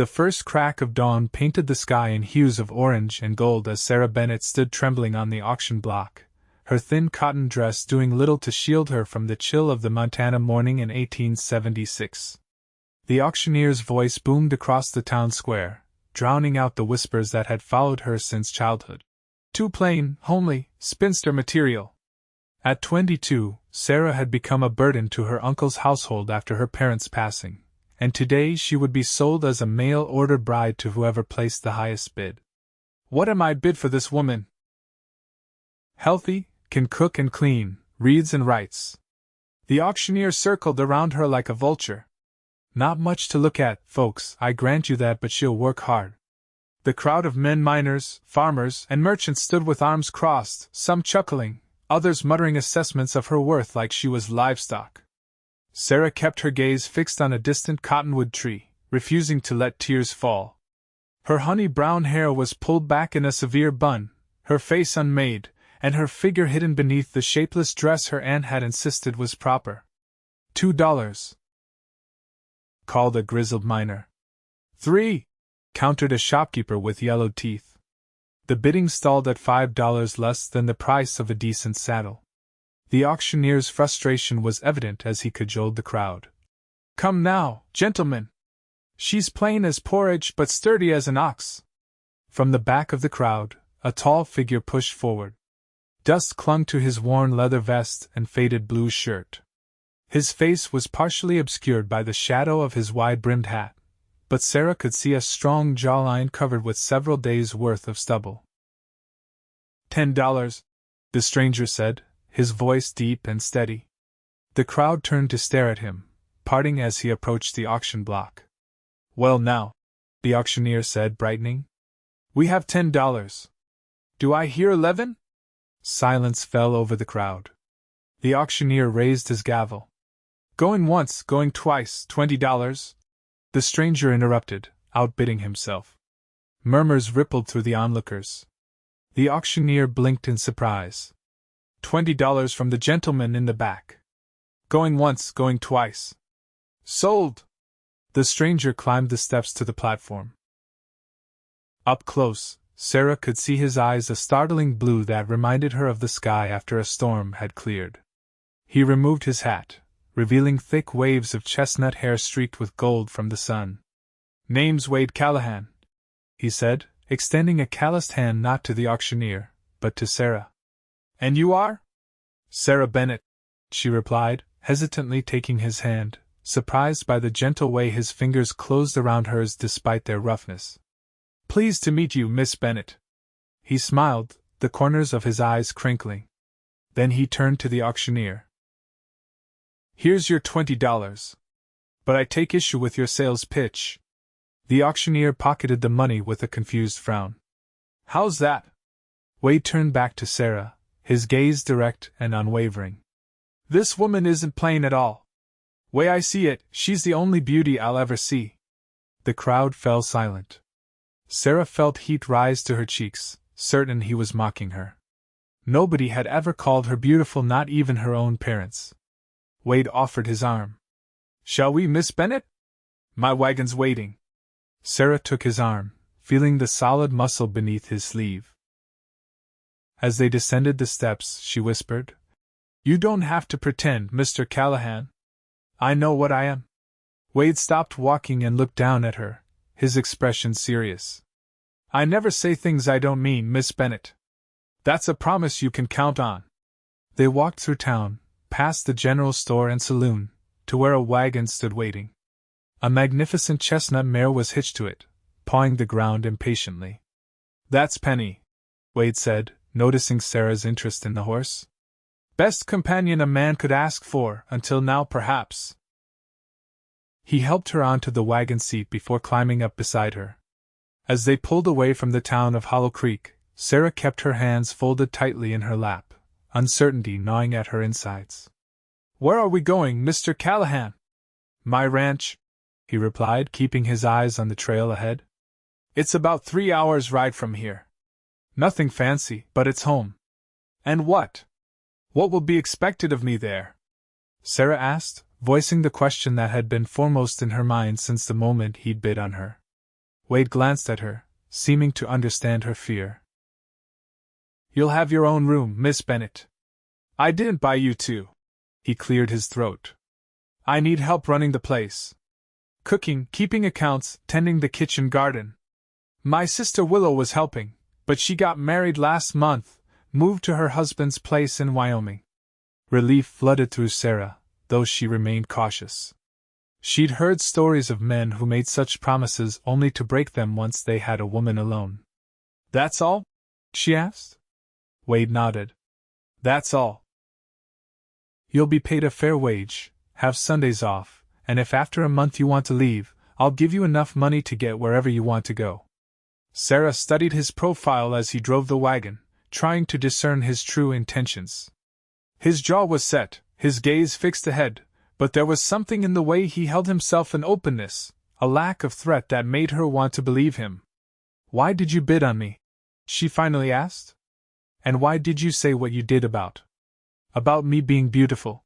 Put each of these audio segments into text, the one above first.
The first crack of dawn painted the sky in hues of orange and gold as Sarah Bennett stood trembling on the auction block, her thin cotton dress doing little to shield her from the chill of the Montana morning in 1876. The auctioneer's voice boomed across the town square, drowning out the whispers that had followed her since childhood. Too plain, homely, spinster material. At 22, Sarah had become a burden to her uncle's household after her parents' passing, and today she would be sold as a mail-order bride to whoever placed the highest bid. What am I bid for this woman? Healthy, can cook and clean, reads and writes. The auctioneer circled around her like a vulture. Not much to look at, folks, I grant you that, but she'll work hard. The crowd of men, miners, farmers, and merchants stood with arms crossed, some chuckling, others muttering assessments of her worth like she was livestock. Sarah kept her gaze fixed on a distant cottonwood tree, refusing to let tears fall. Her honey-brown hair was pulled back in a severe bun, her face unmade, and her figure hidden beneath the shapeless dress her aunt had insisted was proper. $2. Called a grizzled miner. 3. Countered a shopkeeper with yellowed teeth. The bidding stalled at $5 less than the price of a decent saddle. The auctioneer's frustration was evident as he cajoled the crowd. Come now, gentlemen! She's plain as porridge but sturdy as an ox. From the back of the crowd, a tall figure pushed forward. Dust clung to his worn leather vest and faded blue shirt. His face was partially obscured by the shadow of his wide-brimmed hat, but Sarah could see a strong jawline covered with several days' worth of stubble. $10, the stranger said, his voice deep and steady. The crowd turned to stare at him, parting as he approached the auction block. Well now, the auctioneer said, brightening. We have $10. Do I hear 11? Silence fell over the crowd. The auctioneer raised his gavel. Going once, going twice, $20. The stranger interrupted, outbidding himself. Murmurs rippled through the onlookers. The auctioneer blinked in surprise. $20 from the gentleman in the back. Going once, going twice. Sold! The stranger climbed the steps to the platform. Up close, Sarah could see his eyes a startling blue that reminded her of the sky after a storm had cleared. He removed his hat, revealing thick waves of chestnut hair streaked with gold from the sun. Name's Wade Callahan, he said, extending a calloused hand not to the auctioneer, but to Sarah. And you are? Sarah Bennett, she replied, hesitantly taking his hand, surprised by the gentle way his fingers closed around hers despite their roughness. Pleased to meet you, Miss Bennett. He smiled, the corners of his eyes crinkling. Then he turned to the auctioneer. Here's your $20. But I take issue with your sales pitch. The auctioneer pocketed the money with a confused frown. How's that? Wade turned back to Sarah, his gaze direct and unwavering. This woman isn't plain at all. Way I see it, she's the only beauty I'll ever see. The crowd fell silent. Sarah felt heat rise to her cheeks, certain he was mocking her. Nobody had ever called her beautiful, not even her own parents. Wade offered his arm. Shall we, Miss Bennett? My wagon's waiting. Sarah took his arm, feeling the solid muscle beneath his sleeve. As they descended the steps, she whispered, You don't have to pretend, Mr. Callahan. I know what I am. Wade stopped walking and looked down at her, his expression serious. I never say things I don't mean, Miss Bennett. That's a promise you can count on. They walked through town, past the general store and saloon, to where a wagon stood waiting. A magnificent chestnut mare was hitched to it, pawing the ground impatiently. That's Penny, Wade said, noticing Sarah's interest in the horse. Best companion a man could ask for, until now perhaps. He helped her onto the wagon seat before climbing up beside her. As they pulled away from the town of Hollow Creek, Sarah kept her hands folded tightly in her lap, uncertainty gnawing at her insides. Where are we going, Mr. Callahan? My ranch, he replied, keeping his eyes on the trail ahead. It's about 3 hours' ride from here. Nothing fancy, but it's home. And what? What will be expected of me there? Sarah asked, voicing the question that had been foremost in her mind since the moment he'd bid on her. Wade glanced at her, seeming to understand her fear. You'll have your own room, Miss Bennett. I didn't buy you two. He cleared his throat. I need help running the place. Cooking, keeping accounts, tending the kitchen garden. My sister Willow was helping, but she got married last month, moved to her husband's place in Wyoming. Relief flooded through Sarah, though she remained cautious. She'd heard stories of men who made such promises only to break them once they had a woman alone. That's all? She asked. Wade nodded. That's all. You'll be paid a fair wage, have Sundays off, and if after a month you want to leave, I'll give you enough money to get wherever you want to go. Sarah studied his profile as he drove the wagon, trying to discern his true intentions. His jaw was set, his gaze fixed ahead, but there was something in the way he held himself, an openness, a lack of threat that made her want to believe him. Why did you bid on me? She finally asked. And why did you say what you did about me being beautiful?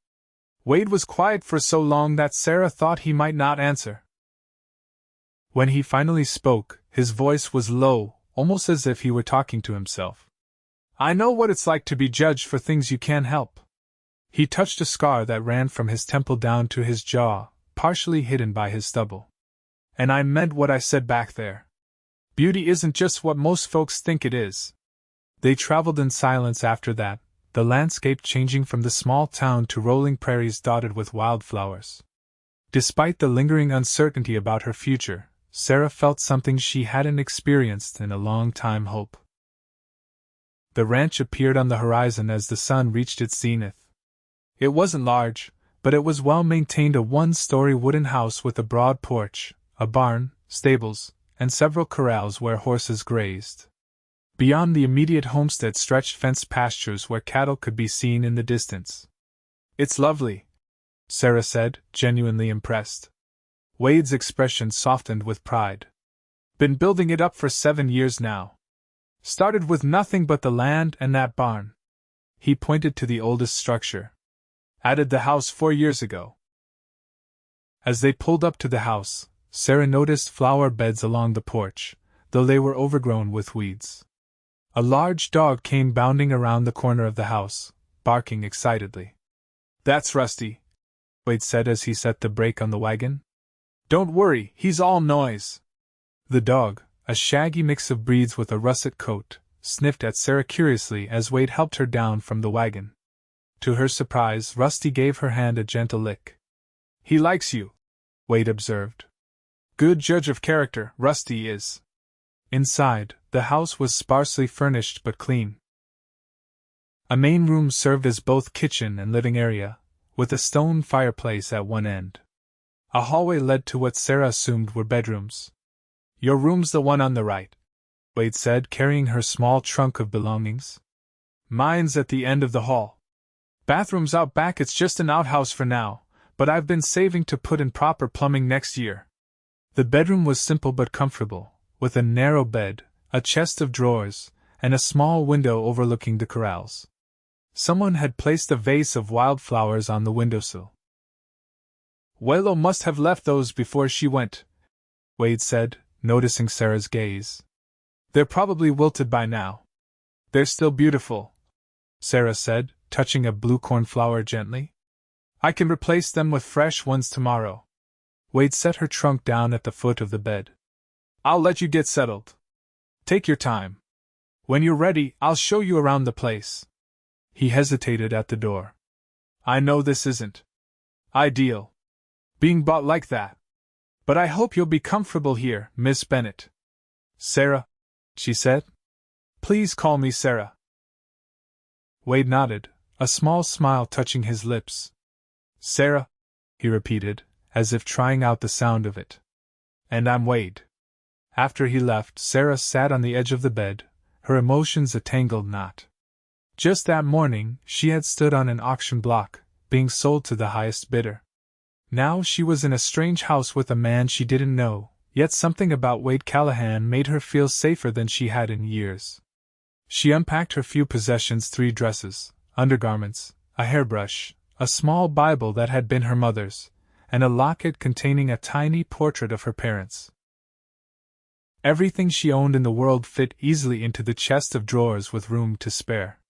Wade was quiet for so long that Sarah thought he might not answer. When he finally spoke, his voice was low, almost as if he were talking to himself. I know what it's like to be judged for things you can't help. He touched a scar that ran from his temple down to his jaw, partially hidden by his stubble. And I meant what I said back there. Beauty isn't just what most folks think it is. They traveled in silence after that, the landscape changing from the small town to rolling prairies dotted with wildflowers. Despite the lingering uncertainty about her future, Sarah felt something she hadn't experienced in a long time: hope. The ranch appeared on the horizon as the sun reached its zenith. It wasn't large, but it was well maintained, a one-story wooden house with a broad porch, a barn, stables, and several corrals where horses grazed. Beyond the immediate homestead stretched fenced pastures where cattle could be seen in the distance. It's lovely, Sarah said, genuinely impressed. Wade's expression softened with pride. Been building it up for 7 years now. Started with nothing but the land and that barn. He pointed to the oldest structure. Added the house 4 years ago. As they pulled up to the house, Sarah noticed flower beds along the porch, though they were overgrown with weeds. A large dog came bounding around the corner of the house, barking excitedly. That's Rusty, Wade said as he set the brake on the wagon. Don't worry, he's all noise. The dog, a shaggy mix of breeds with a russet coat, sniffed at Sarah curiously as Wade helped her down from the wagon. To her surprise, Rusty gave her hand a gentle lick. He likes you, Wade observed. Good judge of character, Rusty is. Inside, the house was sparsely furnished but clean. A main room served as both kitchen and living area, with a stone fireplace at one end. A hallway led to what Sarah assumed were bedrooms. Your room's the one on the right, Wade said, carrying her small trunk of belongings. Mine's at the end of the hall. Bathroom's out back. It's just an outhouse for now, but I've been saving to put in proper plumbing next year. The bedroom was simple but comfortable, with a narrow bed, a chest of drawers, and a small window overlooking the corrals. Someone had placed a vase of wildflowers on the windowsill. Willow must have left those before she went, Wade said, noticing Sarah's gaze. They're probably wilted by now. They're still beautiful, Sarah said, touching a blue cornflower gently. I can replace them with fresh ones tomorrow. Wade set her trunk down at the foot of the bed. I'll let you get settled. Take your time. When you're ready, I'll show you around the place. He hesitated at the door. I know this isn't ideal, being bought like that, but I hope you'll be comfortable here, Miss Bennett. Sarah, she said. Please call me Sarah. Wade nodded, a small smile touching his lips. Sarah, he repeated, as if trying out the sound of it. And I'm Wade. After he left, Sarah sat on the edge of the bed, her emotions a tangled knot. Just that morning, she had stood on an auction block, being sold to the highest bidder. Now she was in a strange house with a man she didn't know, yet something about Wade Callahan made her feel safer than she had in years. She unpacked her few possessions: 3 dresses, undergarments, a hairbrush, a small Bible that had been her mother's, and a locket containing a tiny portrait of her parents. Everything she owned in the world fit easily into the chest of drawers with room to spare.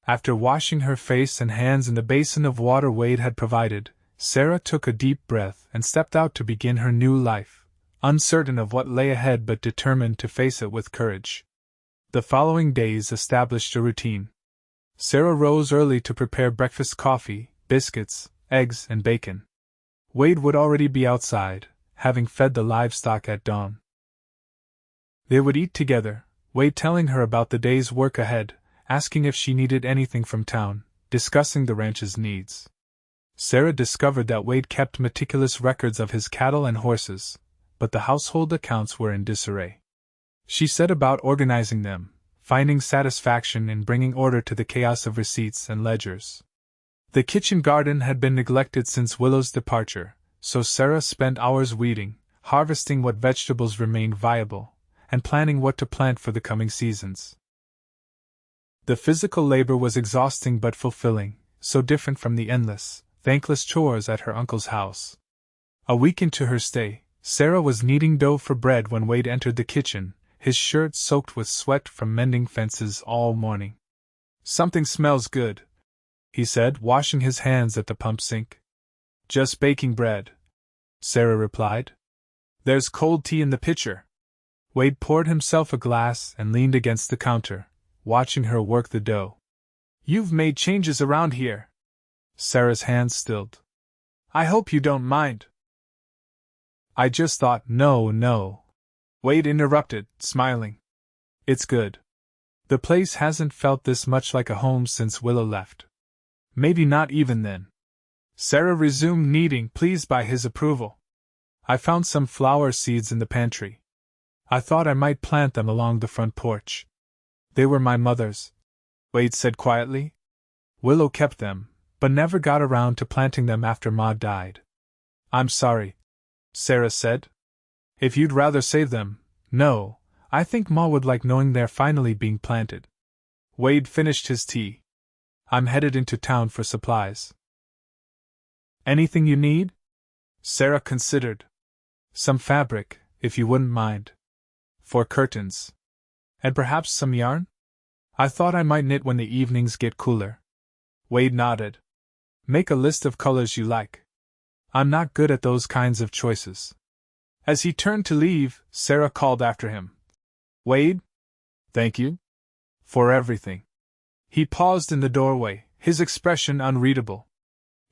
After washing her face and hands in the basin of water Wade had provided, Sarah took a deep breath and stepped out to begin her new life, uncertain of what lay ahead but determined to face it with courage. The following days established a routine. Sarah rose early to prepare breakfast: coffee, biscuits, eggs, and bacon. Wade would already be outside, having fed the livestock at dawn. They would eat together, Wade telling her about the day's work ahead, asking if she needed anything from town, discussing the ranch's needs. Sarah discovered that Wade kept meticulous records of his cattle and horses, but the household accounts were in disarray. She set about organizing them, finding satisfaction in bringing order to the chaos of receipts and ledgers. The kitchen garden had been neglected since Willow's departure, so Sarah spent hours weeding, harvesting what vegetables remained viable, and planning what to plant for the coming seasons. The physical labor was exhausting but fulfilling, so different from the endless, thankless chores at her uncle's house. A week into her stay, Sarah was kneading dough for bread when Wade entered the kitchen, his shirt soaked with sweat from mending fences all morning. "Something smells good," he said, washing his hands at the pump sink. "Just baking bread," Sarah replied. "There's cold tea in the pitcher." Wade poured himself a glass and leaned against the counter, watching her work the dough. "You've made changes around here." Sarah's hands stilled. "I hope you don't mind." "I just thought—" No, Wade interrupted, smiling. "It's good. The place hasn't felt this much like a home since Willow left." "Maybe not even then." Sarah resumed kneading, pleased by his approval. "I found some flower seeds in the pantry. I thought I might plant them along the front porch." "They were my mother's," Wade said quietly. "Willow kept them, but never got around to planting them after Ma died." "I'm sorry," Sarah said. "If you'd rather save them, no, I think Ma would like knowing they're finally being planted." Wade finished his tea. "I'm headed into town for supplies." "Anything you need?" Sarah considered. "Some fabric, if you wouldn't mind. For curtains. And perhaps some yarn? I thought I might knit when the evenings get cooler." Wade nodded. "Make a list of colors you like. I'm not good at those kinds of choices." As he turned to leave, Sarah called after him. "Wade? Thank you for everything." He paused in the doorway, his expression unreadable.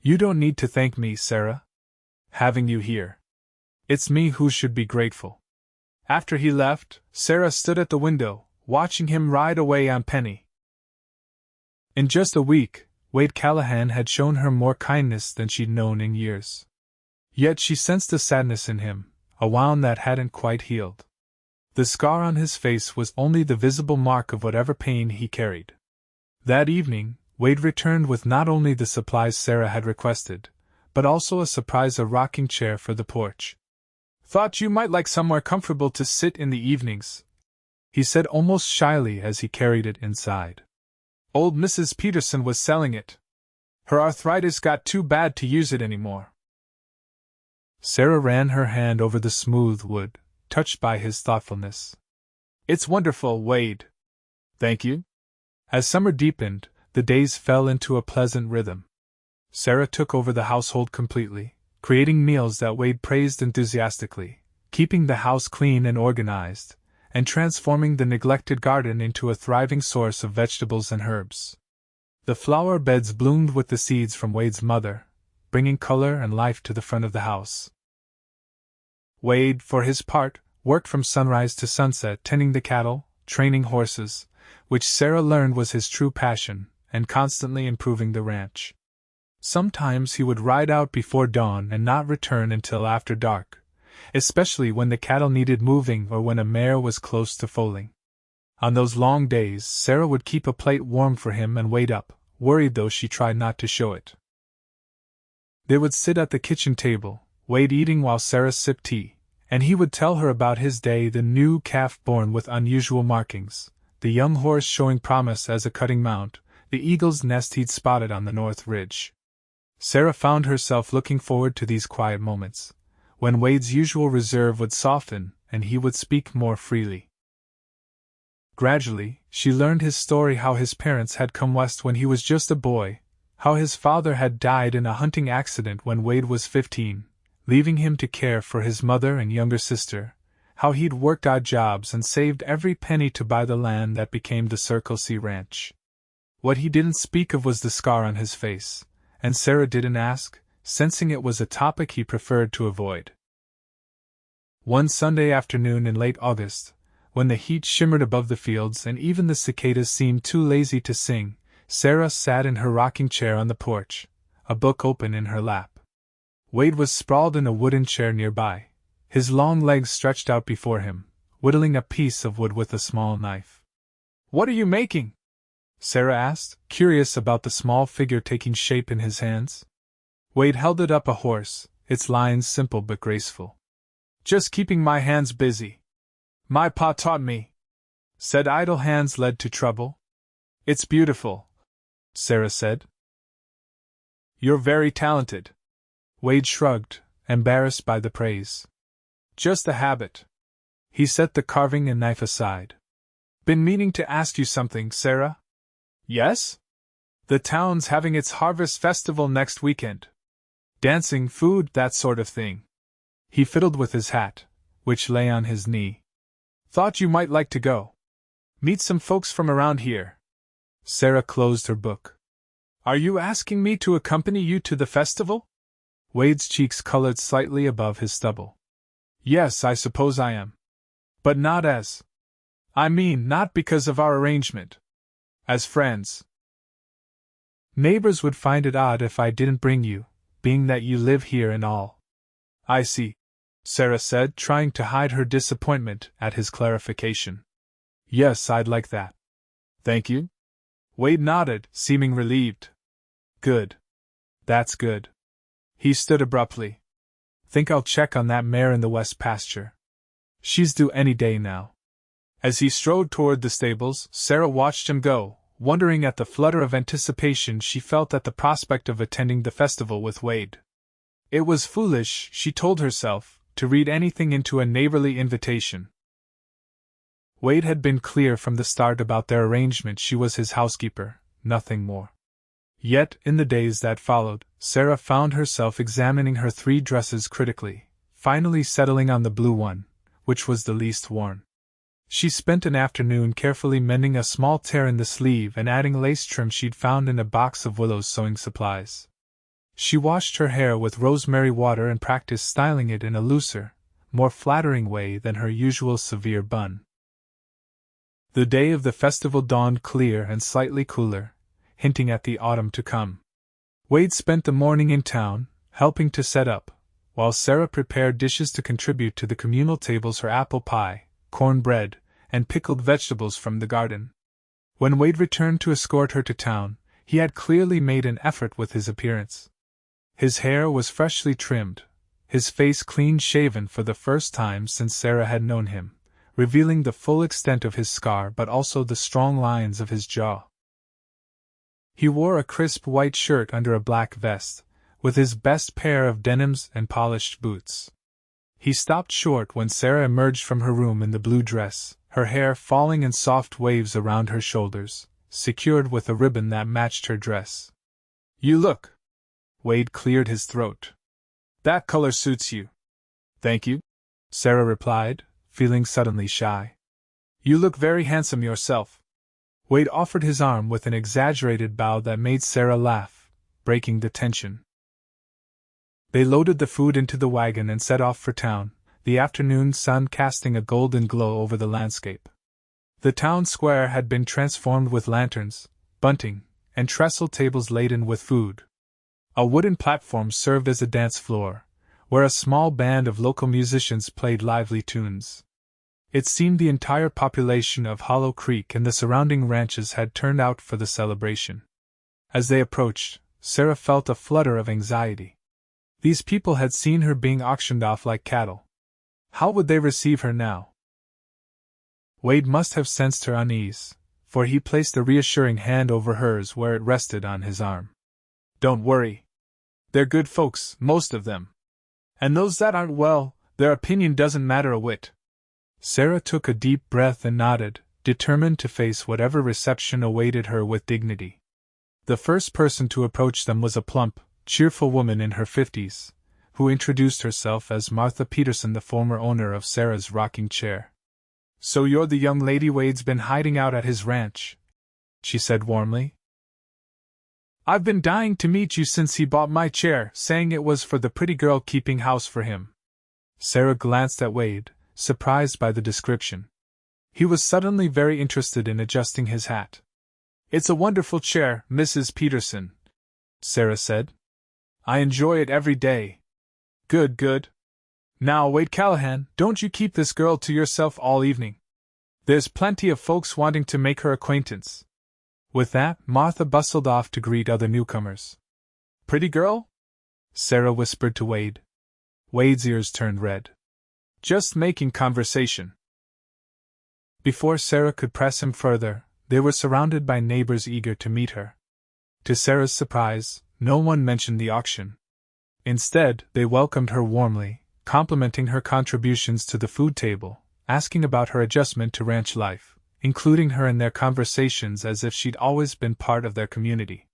"You don't need to thank me, Sarah. Having you here. It's me who should be grateful." After he left, Sarah stood at the window, watching him ride away on Penny. In just a week, Wade Callahan had shown her more kindness than she'd known in years. Yet she sensed a sadness in him, a wound that hadn't quite healed. The scar on his face was only the visible mark of whatever pain he carried. That evening, Wade returned with not only the supplies Sarah had requested, but also a surprise: a rocking chair for the porch. "Thought you might like somewhere comfortable to sit in the evenings," he said almost shyly as he carried it inside. "Old Mrs. Peterson was selling it. Her arthritis got too bad to use it anymore." Sarah ran her hand over the smooth wood, touched by his thoughtfulness. "It's wonderful, Wade." "Thank you." As summer deepened, the days fell into a pleasant rhythm. Sarah took over the household completely, creating meals that Wade praised enthusiastically, keeping the house clean and organized, and transforming the neglected garden into a thriving source of vegetables and herbs. The flower beds bloomed with the seeds from Wade's mother, bringing color and life to the front of the house. Wade, for his part, worked from sunrise to sunset tending the cattle, training horses, which Sarah learned was his true passion, and constantly improving the ranch. Sometimes he would ride out before dawn and not return until after dark, especially when the cattle needed moving or when a mare was close to foaling. On those long days, Sarah would keep a plate warm for him and wait up, worried though she tried not to show it. They would sit at the kitchen table, Wade eating while Sarah sipped tea, and he would tell her about his day: the new calf born with unusual markings, the young horse showing promise as a cutting mount, the eagle's nest he'd spotted on the north ridge. Sarah found herself looking forward to these quiet moments, when Wade's usual reserve would soften and he would speak more freely. Gradually, she learned his story, how his parents had come west when he was just a boy, how his father had died in a hunting accident when Wade was 15, leaving him to care for his mother and younger sister, how he'd worked odd jobs and saved every penny to buy the land that became the Circle C Ranch. What he didn't speak of was the scar on his face, and Sarah didn't ask, sensing it was a topic he preferred to avoid. One Sunday afternoon in late August, when the heat shimmered above the fields and even the cicadas seemed too lazy to sing, Sarah sat in her rocking chair on the porch, a book open in her lap. Wade was sprawled in a wooden chair nearby, his long legs stretched out before him, whittling a piece of wood with a small knife. "What are you making?" Sarah asked, curious about the small figure taking shape in his hands. Wade held it up a horse, its lines simple but graceful. "Just keeping my hands busy. My pa taught me," said. "Idle hands led to trouble." "It's beautiful," Sarah said. "You're very talented." Wade shrugged, embarrassed by the praise. "Just a habit." He set the carving and knife aside. "Been meaning to ask you something, Sarah." "Yes?" "The town's having its harvest festival next weekend. Dancing, food, that sort of thing." He fiddled with his hat, which lay on his knee. "Thought you might like to go. Meet some folks from around here." Sarah closed her book. "Are you asking me to accompany you to the festival?" Wade's cheeks colored slightly above his stubble. "Yes, I suppose I am. But not as. I mean, not because of our arrangement. As friends. Neighbors would find it odd if I didn't bring you, being that you live here and all." "I see," Sarah said, trying to hide her disappointment at his clarification. "Yes, I'd like that." "Thank you." Wade nodded, seeming relieved. "Good. That's good." He stood abruptly. "Think I'll check on that mare in the west pasture. She's due any day now." As he strode toward the stables, Sarah watched him go, wondering at the flutter of anticipation she felt at the prospect of attending the festival with Wade. It was foolish, she told herself, to read anything into a neighborly invitation. Wade had been clear from the start about their arrangement. She was his housekeeper, nothing more. Yet, in the days that followed, Sarah found herself examining her 3 dresses critically, finally settling on the blue one, which was the least worn. She spent an afternoon carefully mending a small tear in the sleeve and adding lace trim she'd found in a box of Willow's sewing supplies. She washed her hair with rosemary water and practiced styling it in a looser, more flattering way than her usual severe bun. The day of the festival dawned clear and slightly cooler, hinting at the autumn to come. Wade spent the morning in town, helping to set up, while Sarah prepared dishes to contribute to the communal tables: her apple pie, cornbread, and pickled vegetables from the garden. When Wade returned to escort her to town, he had clearly made an effort with his appearance. His hair was freshly trimmed, his face clean-shaven for the first time since Sarah had known him, revealing the full extent of his scar but also the strong lines of his jaw. He wore a crisp white shirt under a black vest, with his best pair of denims and polished boots. He stopped short when Sarah emerged from her room in the blue dress, her hair falling in soft waves around her shoulders, secured with a ribbon that matched her dress. "You look..." Wade cleared his throat. "That color suits you." "Thank you," Sarah replied, feeling suddenly shy. "You look very handsome yourself." Wade offered his arm with an exaggerated bow that made Sarah laugh, breaking the tension. They loaded the food into the wagon and set off for town, the afternoon sun casting a golden glow over the landscape. The town square had been transformed with lanterns, bunting, and trestle tables laden with food. A wooden platform served as a dance floor, where a small band of local musicians played lively tunes. It seemed the entire population of Hollow Creek and the surrounding ranches had turned out for the celebration. As they approached, Sarah felt a flutter of anxiety. These people had seen her being auctioned off like cattle. How would they receive her now? Wade must have sensed her unease, for he placed a reassuring hand over hers where it rested on his arm. "Don't worry. They're good folks, most of them. And those that aren't, well, their opinion doesn't matter a whit. Sarah took a deep breath and nodded, determined to face whatever reception awaited her with dignity. The first person to approach them was a plump, cheerful woman in her 50s, who introduced herself as Martha Peterson, the former owner of Sarah's rocking chair. "So you're the young lady Wade's been hiding out at his ranch," she said warmly. "I've been dying to meet you since he bought my chair, saying it was for the pretty girl keeping house for him." Sarah glanced at Wade, surprised by the description. He was suddenly very interested in adjusting his hat. "It's a wonderful chair, Mrs. Peterson," Sarah said. "I enjoy it every day." "Good, good. Now, Wade Callahan, don't you keep this girl to yourself all evening. There's plenty of folks wanting to make her acquaintance." With that, Martha bustled off to greet other newcomers. "Pretty girl?" Sarah whispered to Wade. Wade's ears turned red. "Just making conversation." Before Sarah could press him further, they were surrounded by neighbors eager to meet her. To Sarah's surprise, no one mentioned the auction. Instead, they welcomed her warmly, complimenting her contributions to the food table, asking about her adjustment to ranch life, including her in their conversations as if she'd always been part of their community.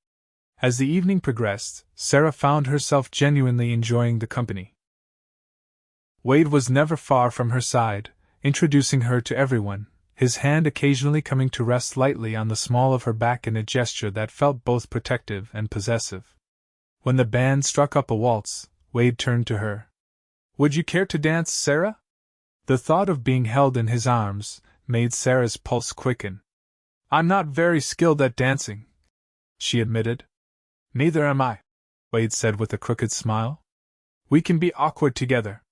As the evening progressed, Sarah found herself genuinely enjoying the company. Wade was never far from her side, introducing her to everyone, his hand occasionally coming to rest lightly on the small of her back in a gesture that felt both protective and possessive. When the band struck up a waltz, Wade turned to her. "Would you care to dance, Sarah?" The thought of being held in his arms made Sarah's pulse quicken. "I'm not very skilled at dancing," she admitted. "Neither am I," Wade said with a crooked smile. "We can be awkward together."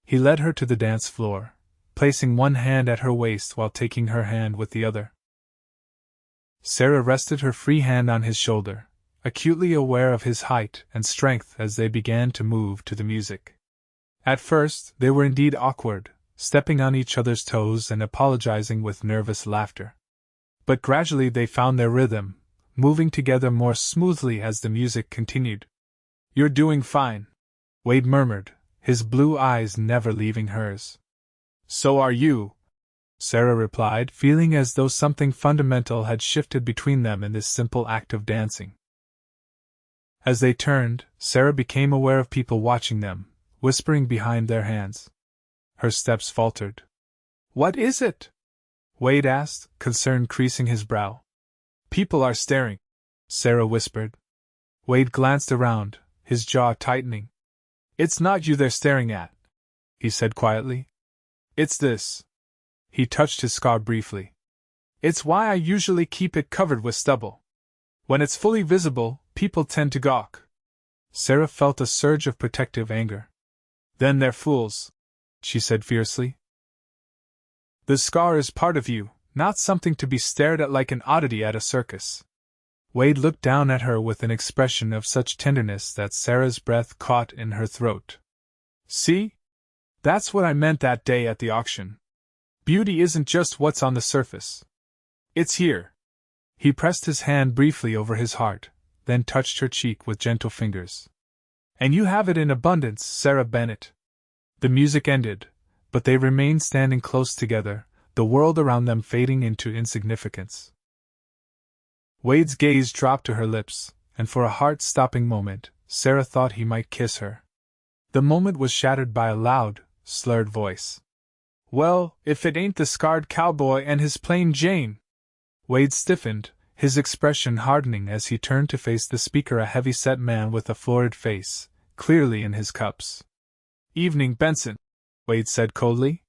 He led her to the dance floor, placing one hand at her waist while taking her hand with the other. Sarah rested her free hand on his shoulder, acutely aware of his height and strength as they began to move to the music. At first, they were indeed awkward, stepping on each other's toes and apologizing with nervous laughter. But gradually they found their rhythm, moving together more smoothly as the music continued. "You're doing fine," Wade murmured, his blue eyes never leaving hers. "So are you," Sarah replied, feeling as though something fundamental had shifted between them in this simple act of dancing. As they turned, Sarah became aware of people watching them, whispering behind their hands. Her steps faltered. "What is it?" Wade asked, concern creasing his brow. "People are staring," Sarah whispered. Wade glanced around, his jaw tightening. "It's not you they're staring at," he said quietly. "It's this." He touched his scar briefly. "It's why I usually keep it covered with stubble. When it's fully visible, people tend to gawk." Sarah felt a surge of protective anger. "Then they're fools," she said fiercely. "The scar is part of you, not something to be stared at like an oddity at a circus." Wade looked down at her with an expression of such tenderness that Sarah's breath caught in her throat. "See? That's what I meant that day at the auction. Beauty isn't just what's on the surface. It's here." He pressed his hand briefly over his heart, then touched her cheek with gentle fingers. "And you have it in abundance, Sarah Bennett." The music ended, but they remained standing close together, the world around them fading into insignificance. Wade's gaze dropped to her lips, and for a heart-stopping moment, Sarah thought he might kiss her. The moment was shattered by a loud, slurred voice. "Well, if it ain't the scarred cowboy and his plain Jane!" Wade stiffened, his expression hardening as he turned to face the speaker, a heavy-set man with a florid face, clearly in his cups. "Evening, Benson," Wade said coldly.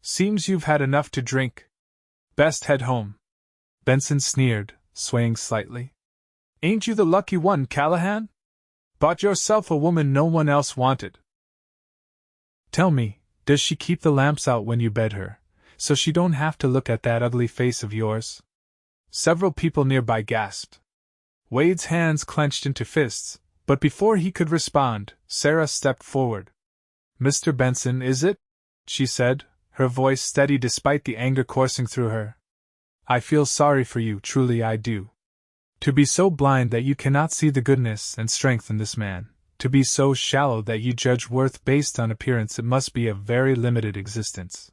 "Seems you've had enough to drink. Best head home." Benson sneered, swaying slightly. "Ain't you the lucky one, Callahan? Bought yourself a woman no one else wanted." "Tell me, does she keep the lamps out when you bed her, so she don't have to look at that ugly face of yours?" Several people nearby gasped. Wade's hands clenched into fists, but before he could respond, Sarah stepped forward. "Mr. Benson, is it?" she said, her voice steady despite the anger coursing through her. "I feel sorry for you, truly I do. To be so blind that you cannot see the goodness and strength in this man, to be so shallow that you judge worth based on appearance, it must be a very limited existence."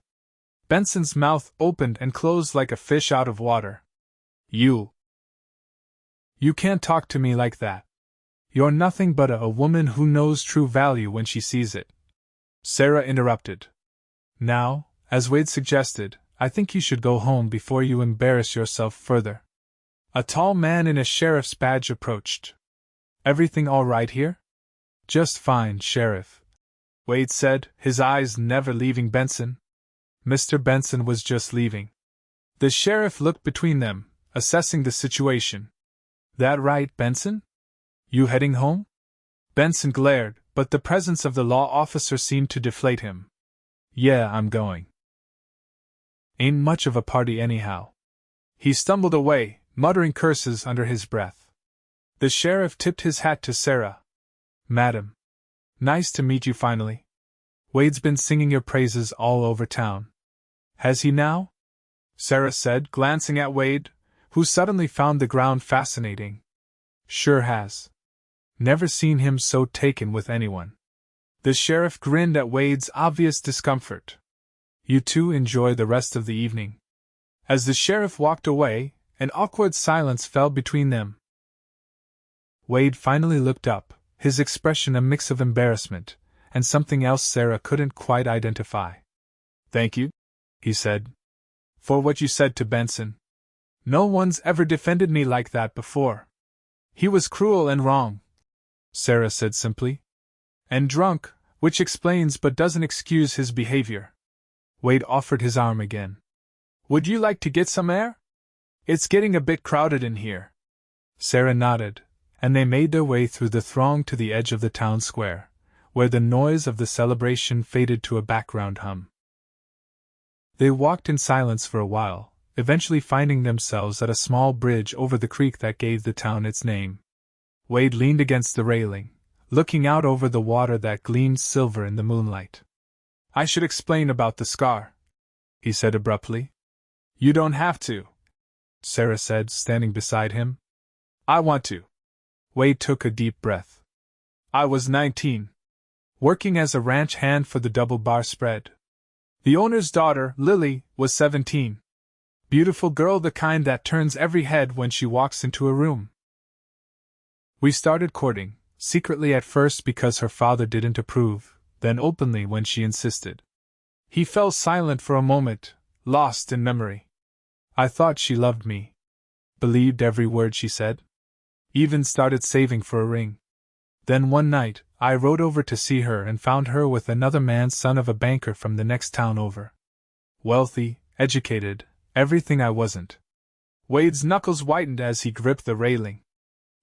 Benson's mouth opened and closed like a fish out of water. You can't talk to me like that. You're nothing but a woman who knows true value when she sees it. Sarah interrupted. Now, as Wade suggested, I think you should go home before you embarrass yourself further. A tall man in a sheriff's badge approached. Everything all right here? Just fine, Sheriff, Wade said, his eyes never leaving Benson. Mr. Benson was just leaving. The sheriff looked between them, assessing the situation. That right, Benson? You heading home? Benson glared, but the presence of the law officer seemed to deflate him. Yeah, I'm going. Ain't much of a party anyhow. He stumbled away, muttering curses under his breath. The sheriff tipped his hat to Sarah. Madam. Nice to meet you finally. Wade's been singing your praises all over town. Has he now? Sarah said, glancing at Wade, who suddenly found the ground fascinating. Sure has. Never seen him so taken with anyone. The sheriff grinned at Wade's obvious discomfort. You two enjoy the rest of the evening. As the sheriff walked away, an awkward silence fell between them. Wade finally looked up, his expression a mix of embarrassment and something else Sarah couldn't quite identify. Thank you, he said, for what you said to Benson. No one's ever defended me like that before. He was cruel and wrong, Sarah said simply. And drunk, which explains but doesn't excuse his behavior. Wade offered his arm again. Would you like to get some air? It's getting a bit crowded in here. Sarah nodded, and they made their way through the throng to the edge of the town square, where the noise of the celebration faded to a background hum. They walked in silence for a while, eventually finding themselves at a small bridge over the creek that gave the town its name. Wade leaned against the railing, looking out over the water that gleamed silver in the moonlight. I should explain about the scar, he said abruptly. You don't have to, Sarah said, standing beside him. I want to. Wade took a deep breath. I was 19, working as a ranch hand for the Double Bar Spread. The owner's daughter, Lily, was 17. Beautiful girl, the kind that turns every head when she walks into a room. We started courting, secretly at first because her father didn't approve, then openly when she insisted. He fell silent for a moment, lost in memory. I thought she loved me. Believed every word she said. Even started saving for a ring. Then one night, I rode over to see her and found her with another man's son of a banker from the next town over. Wealthy, educated, everything I wasn't. Wade's knuckles whitened as he gripped the railing.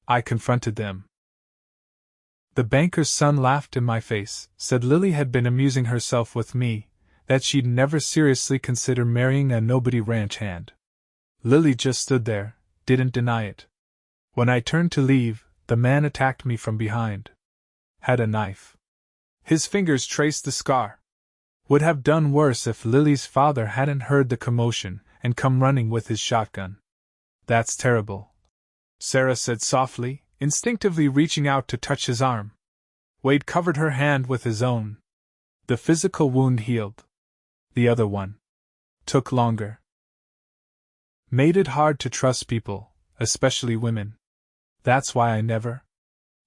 I confronted them. The banker's son laughed in my face, said Lily had been amusing herself with me, that she'd never seriously consider marrying a nobody ranch hand. Lily just stood there, didn't deny it. When I turned to leave, the man attacked me from behind. Had a knife. His fingers traced the scar. Would have done worse if Lily's father hadn't heard the commotion and come running with his shotgun. That's terrible, Sarah said softly, instinctively reaching out to touch his arm. Wade covered her hand with his own. The physical wound healed. The other one took longer. Made it hard to trust people, especially women. That's why I never.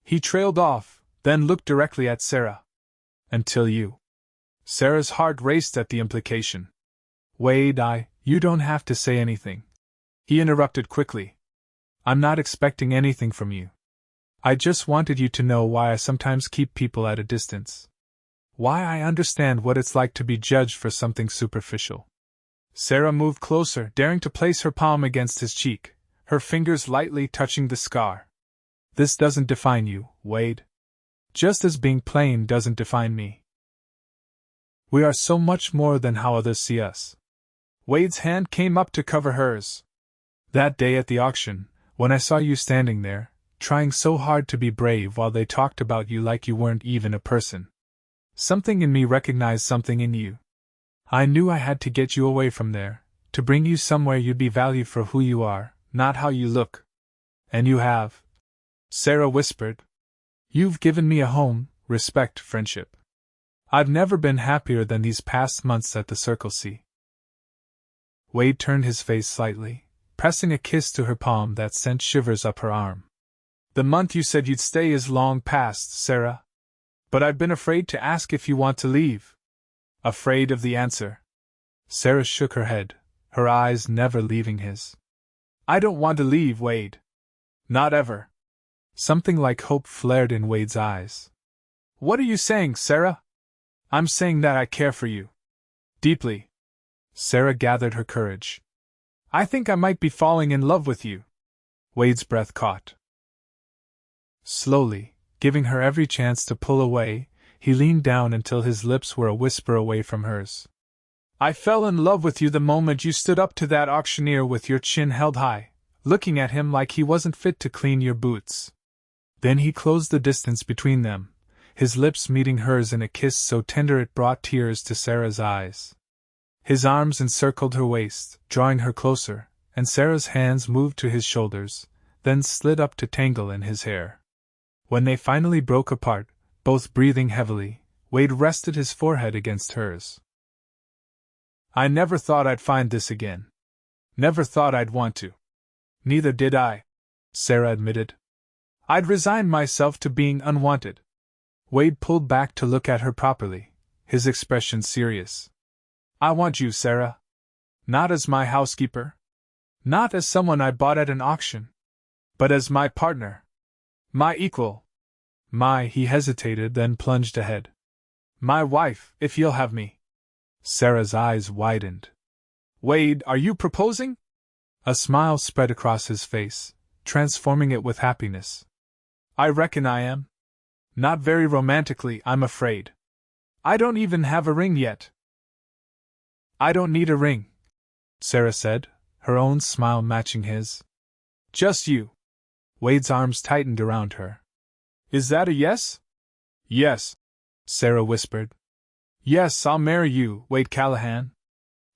He trailed off, then looked directly at Sarah. Until you. Sarah's heart raced at the implication. Wade, you don't have to say anything. He interrupted quickly. I'm not expecting anything from you. I just wanted you to know why I sometimes keep people at a distance. Why I understand what it's like to be judged for something superficial. Sarah moved closer, daring to place her palm against his cheek, her fingers lightly touching the scar. This doesn't define you, Wade. Just as being plain doesn't define me. We are so much more than how others see us. Wade's hand came up to cover hers. That day at the auction, when I saw you standing there, trying so hard to be brave while they talked about you like you weren't even a person. Something in me recognized something in you. I knew I had to get you away from there, to bring you somewhere you'd be valued for who you are, not how you look. And you have. Sarah whispered. You've given me a home, respect, friendship. I've never been happier than these past months at the Circle C. Wade turned his face slightly, pressing a kiss to her palm that sent shivers up her arm. The month you said you'd stay is long past, Sarah. But I've been afraid to ask if you want to leave. Afraid of the answer. Sarah shook her head, her eyes never leaving his. I don't want to leave, Wade. Not ever. Something like hope flared in Wade's eyes. What are you saying, Sarah? I'm saying that I care for you. Deeply. Sarah gathered her courage. I think I might be falling in love with you. Wade's breath caught. Slowly, giving her every chance to pull away, he leaned down until his lips were a whisper away from hers. I fell in love with you the moment you stood up to that auctioneer with your chin held high, looking at him like he wasn't fit to clean your boots. Then he closed the distance between them, his lips meeting hers in a kiss so tender it brought tears to Sarah's eyes. His arms encircled her waist, drawing her closer, and Sarah's hands moved to his shoulders, then slid up to tangle in his hair. When they finally broke apart, both breathing heavily, Wade rested his forehead against hers. I never thought I'd find this again. Never thought I'd want to. Neither did I, Sarah admitted. I'd resigned myself to being unwanted. Wade pulled back to look at her properly, his expression serious. I want you, Sarah. Not as my housekeeper. Not as someone I bought at an auction. But as my partner. My equal. He hesitated, then plunged ahead. My wife, if you'll have me. Sarah's eyes widened. Wade, are you proposing? A smile spread across his face, transforming it with happiness. I reckon I am. Not very romantically, I'm afraid. I don't even have a ring yet. I don't need a ring, Sarah said, her own smile matching his. Just you. Wade's arms tightened around her. Is that a yes? Yes, Sarah whispered. Yes, I'll marry you, Wade Callahan.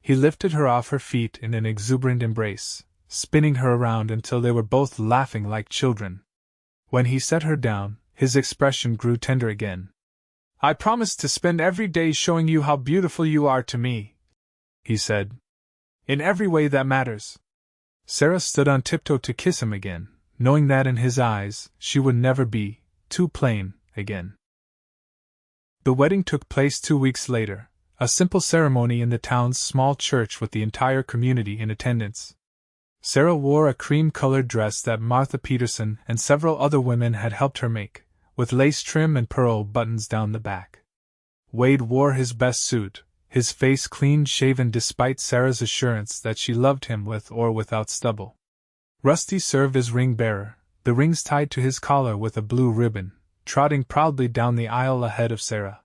He lifted her off her feet in an exuberant embrace, spinning her around until they were both laughing like children. When he set her down, his expression grew tender again. I promise to spend every day showing you how beautiful you are to me, he said. In every way that matters. Sarah stood on tiptoe to kiss him again, knowing that in his eyes she would never be too plain again. The wedding took place 2 weeks later, a simple ceremony in the town's small church with the entire community in attendance. Sarah wore a cream-colored dress that Martha Peterson and several other women had helped her make, with lace trim and pearl buttons down the back. Wade wore his best suit, his face clean-shaven despite Sarah's assurance that she loved him with or without stubble. Rusty served as ring-bearer, the rings tied to his collar with a blue ribbon, trotting proudly down the aisle ahead of Sarah.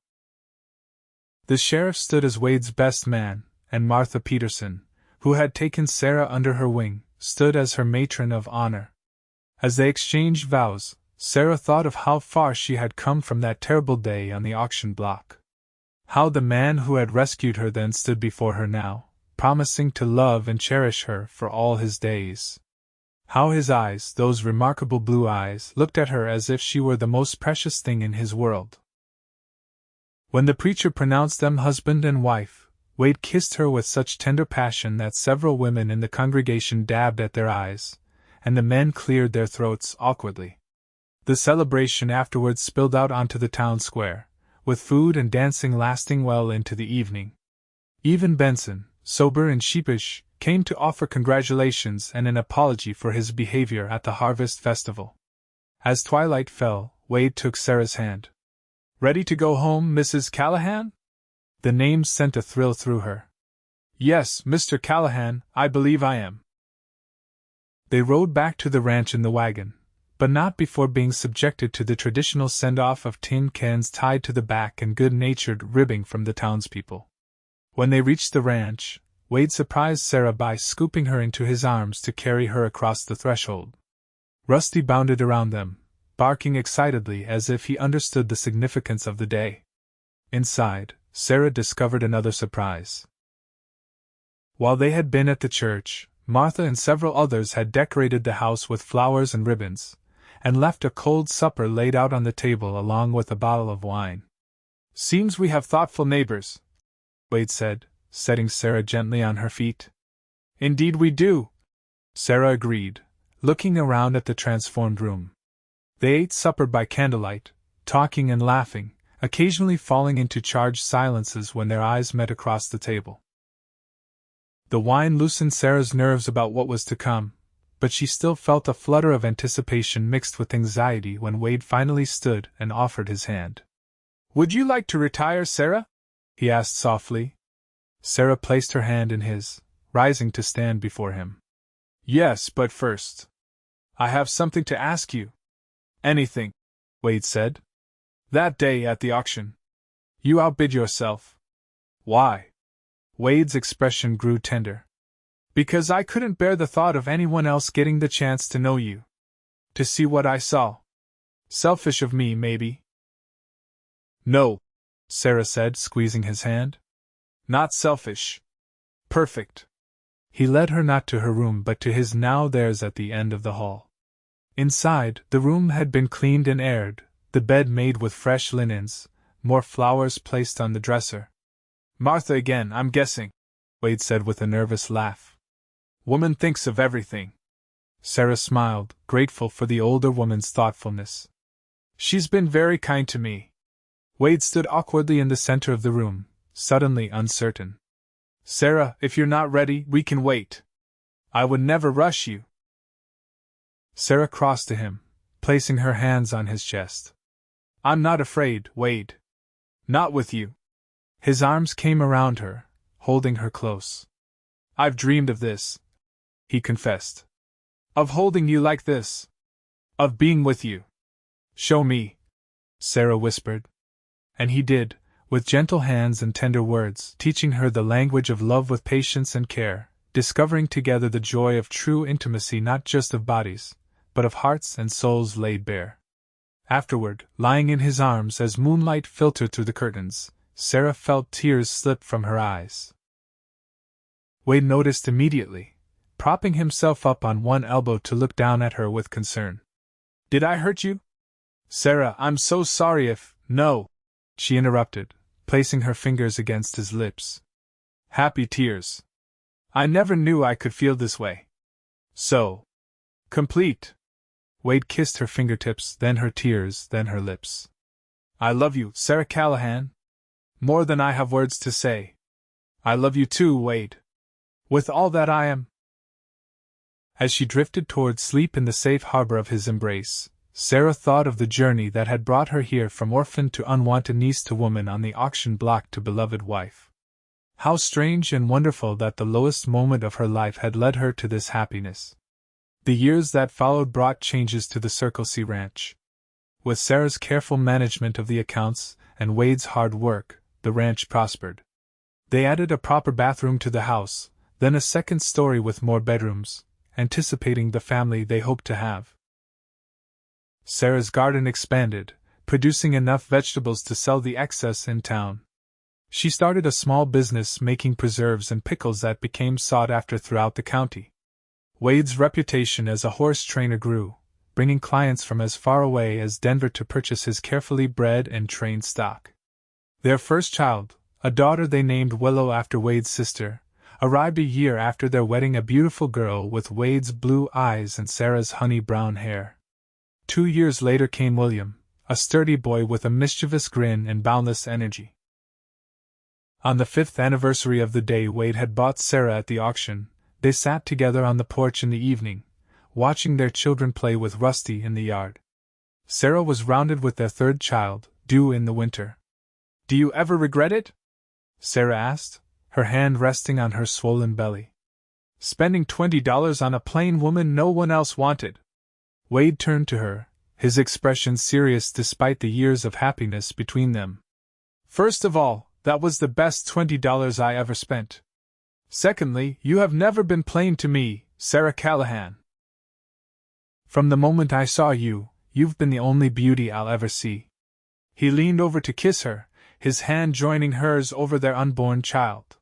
The sheriff stood as Wade's best man, and Martha Peterson, who had taken Sarah under her wing, stood as her matron of honor. As they exchanged vows, Sarah thought of how far she had come from that terrible day on the auction block. How the man who had rescued her then stood before her now, promising to love and cherish her for all his days. How his eyes, those remarkable blue eyes, looked at her as if she were the most precious thing in his world. When the preacher pronounced them husband and wife, Wade kissed her with such tender passion that several women in the congregation dabbed at their eyes, and the men cleared their throats awkwardly. The celebration afterwards spilled out onto the town square, with food and dancing lasting well into the evening. Even Benson, sober and sheepish, came to offer congratulations and an apology for his behavior at the harvest festival. As twilight fell, Wade took Sarah's hand. Ready to go home, Mrs. Callahan? The name sent a thrill through her. Yes, Mr. Callahan, I believe I am. They rode back to the ranch in the wagon, but not before being subjected to the traditional send-off of tin cans tied to the back and good-natured ribbing from the townspeople. When they reached the ranch, Wade surprised Sarah by scooping her into his arms to carry her across the threshold. Rusty bounded around them, barking excitedly as if he understood the significance of the day. Inside, Sarah discovered another surprise. While they had been at the church, Martha and several others had decorated the house with flowers and ribbons, and left a cold supper laid out on the table along with a bottle of wine. Seems we have thoughtful neighbors, Wade said, setting Sarah gently on her feet. Indeed we do, Sarah agreed, looking around at the transformed room. They ate supper by candlelight, talking and laughing, occasionally falling into charged silences when their eyes met across the table. The wine loosened Sarah's nerves about what was to come, but she still felt a flutter of anticipation mixed with anxiety when Wade finally stood and offered his hand. "Would you like to retire, Sarah?" he asked softly. Sarah placed her hand in his, rising to stand before him. "Yes, but first, I have something to ask you." "Anything," Wade said. "That day at the auction, you outbid yourself." "Why?" Wade's expression grew tender. "Because I couldn't bear the thought of anyone else getting the chance to know you. To see what I saw. Selfish of me, maybe." "No," Sarah said, squeezing his hand. "Not selfish. Perfect." He led her not to her room but to his now theirs at the end of the hall. Inside, the room had been cleaned and aired, the bed made with fresh linens, more flowers placed on the dresser. "Martha again, I'm guessing," Wade said with a nervous laugh. "Woman thinks of everything." Sarah smiled, grateful for the older woman's thoughtfulness. "She's been very kind to me." Wade stood awkwardly in the center of the room, suddenly uncertain. "Sarah, if you're not ready, we can wait. I would never rush you." Sarah crossed to him, placing her hands on his chest. "I'm not afraid, Wade. Not with you." His arms came around her, holding her close. "I've dreamed of this," he confessed. "Of holding you like this. Of being with you." "Show me," Sarah whispered. And he did, with gentle hands and tender words, teaching her the language of love with patience and care, discovering together the joy of true intimacy not just of bodies, but of hearts and souls laid bare. Afterward, lying in his arms as moonlight filtered through the curtains, Sarah felt tears slip from her eyes. Wade noticed immediately, propping himself up on one elbow to look down at her with concern. "Did I hurt you?" "Sarah, I'm so sorry if—" "No," she interrupted, placing her fingers against his lips. "Happy tears. I never knew I could feel this way. So complete." Wade kissed her fingertips, then her tears, then her lips. "I love you, Sarah Callahan. More than I have words to say. I love you too, Wade. With all that I am." As she drifted toward sleep in the safe harbor of his embrace, Sarah thought of the journey that had brought her here from orphan to unwanted niece to woman on the auction block to beloved wife. How strange and wonderful that the lowest moment of her life had led her to this happiness. The years that followed brought changes to the Circle C ranch. With Sarah's careful management of the accounts and Wade's hard work, the ranch prospered. They added a proper bathroom to the house, then a second story with more bedrooms, anticipating the family they hoped to have. Sarah's garden expanded, producing enough vegetables to sell the excess in town. She started a small business making preserves and pickles that became sought after throughout the county. Wade's reputation as a horse trainer grew, bringing clients from as far away as Denver to purchase his carefully bred and trained stock. Their first child, a daughter they named Willow after Wade's sister, arrived a year after their wedding, a beautiful girl with Wade's blue eyes and Sarah's honey-brown hair. 2 years later came William, a sturdy boy with a mischievous grin and boundless energy. On the 5th anniversary of the day Wade had bought Sarah at the auction, they sat together on the porch in the evening, watching their children play with Rusty in the yard. Sarah was rounded with their third child, due in the winter. "Do you ever regret it?" Sarah asked, her hand resting on her swollen belly. "Spending $20 on a plain woman no one else wanted?" Wade turned to her, his expression serious despite the years of happiness between them. "First of all, that was the best $20 I ever spent. Secondly, you have never been plain to me, Sarah Callahan. From the moment I saw you, you've been the only beauty I'll ever see." He leaned over to kiss her, his hand joining hers over their unborn child.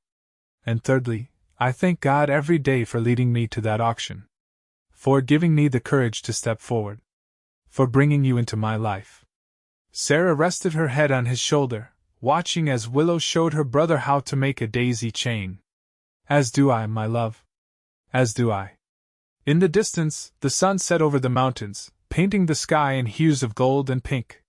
"And thirdly, I thank God every day for leading me to that auction. For giving me the courage to step forward. For bringing you into my life." Sarah rested her head on his shoulder, watching as Willow showed her brother how to make a daisy chain. "As do I, my love." As do I. In the distance, the sun set over the mountains, painting the sky in hues of gold and pink.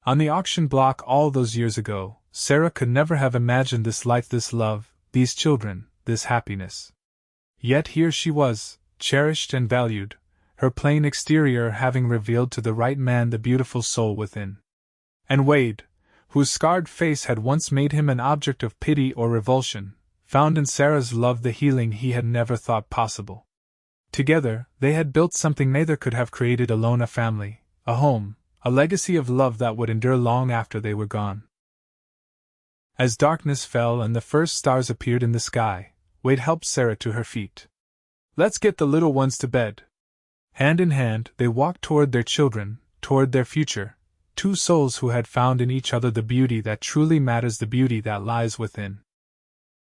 On the auction block all those years ago, Sarah could never have imagined this life, this love, these children, this happiness. Yet here she was, cherished and valued, her plain exterior having revealed to the right man the beautiful soul within. And Wade, whose scarred face had once made him an object of pity or revulsion, found in Sarah's love the healing he had never thought possible. Together, they had built something neither could have created alone: a family, a home, a legacy of love that would endure long after they were gone. As darkness fell and the first stars appeared in the sky, Wade helped Sarah to her feet. "Let's get the little ones to bed." Hand in hand, they walked toward their children, toward their future, two souls who had found in each other the beauty that truly matters, the beauty that lies within.